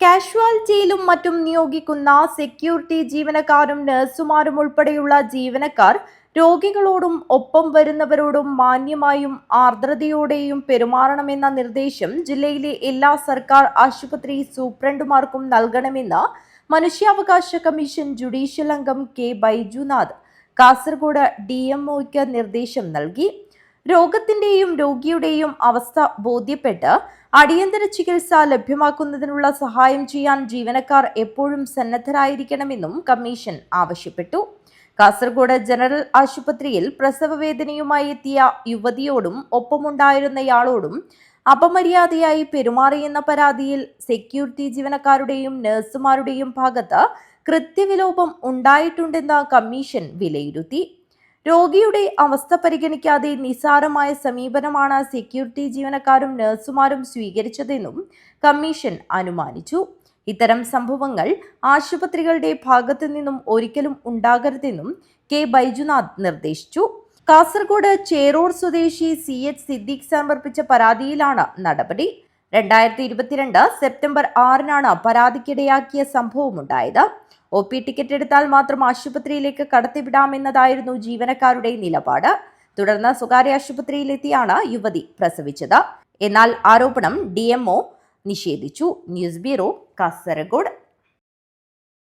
കാഷ്വാലിറ്റിയിലും മറ്റും നിയോഗിക്കുന്ന സെക്യൂരിറ്റി ജീവനക്കാരും നഴ്സുമാരും ഉൾപ്പെടെയുള്ള ജീവനക്കാർ രോഗികളോടും ഒപ്പം വരുന്നവരോടും മാന്യമായും ആർദ്രതയോടെയും പെരുമാറണമെന്ന നിർദ്ദേശം ജില്ലയിലെ എല്ലാ സർക്കാർ ആശുപത്രി സൂപ്രണ്ടുമാർക്കും നൽകണമെന്ന് മനുഷ്യാവകാശ കമ്മീഷൻ ജുഡീഷ്യൽ അംഗം കെ ബൈജുനാഥ് കാസർഗോഡ് DMOയ്ക്ക് നിർദ്ദേശം നൽകി. രോഗത്തിന്റെയും രോഗിയുടെയും അവസ്ഥ ബോധ്യപ്പെട്ട് അടിയന്തര ചികിത്സ ലഭ്യമാക്കുന്നതിനുള്ള സഹായം ചെയ്യാൻ ജീവനക്കാർ എപ്പോഴും സന്നദ്ധരായിരിക്കണമെന്നും കമ്മീഷൻ ആവശ്യപ്പെട്ടു. കാസർഗോഡ് ജനറൽ ആശുപത്രിയിൽ പ്രസവവേദനയുമായി എത്തിയ യുവതിയോടും ഒപ്പമുണ്ടായിരുന്നയാളോടും അപമര്യാദയായി പെരുമാറിയെന്ന പരാതിയിൽ സെക്യൂരിറ്റി ജീവനക്കാരുടെയും നഴ്സുമാരുടെയും ഭാഗത്ത് കൃത്യവിലോപം ഉണ്ടായിട്ടുണ്ടെന്ന് കമ്മീഷൻ വിലയിരുത്തി. രോഗിയുടെ അവസ്ഥ പരിഗണിക്കാതെ നിസ്സാരമായ സമീപനമാണ് സെക്യൂരിറ്റി ജീവനക്കാരും നഴ്സുമാരും സ്വീകരിച്ചതെന്നും കമ്മീഷൻ അനുമാനിച്ചു. ഇത്തരം സംഭവങ്ങൾ ആശുപത്രികളുടെ ഭാഗത്തു നിന്നും ഒരിക്കലും ഉണ്ടാകരുതെന്നും കെ ബൈജുനാഥ് നിർദ്ദേശിച്ചു. കാസർഗോഡ് ചേറൂർ സ്വദേശി CH സിദ്ദീഖ് സമർപ്പിച്ച പരാതിയിലാണ് നടപടി. 2022 സെപ്റ്റംബർ 6-നാണ് പരാതിക്കിടയാക്കിയ സംഭവമുണ്ടായത്. OP ടിക്കറ്റ് എടുത്താൽ മാത്രം ആശുപത്രിയിലേക്ക് കടത്തിവിടാമെന്നതായിരുന്നു ജീവനക്കാരുടെ നിലപാട്. തുടർന്ന് സ്വകാര്യ ആശുപത്രിയിലെത്തിയാണ് യുവതി പ്രസവിച്ചത്. എന്നാൽ ആരോപണം DMO നിഷേധിച്ചു. News bureau, Kasaragod.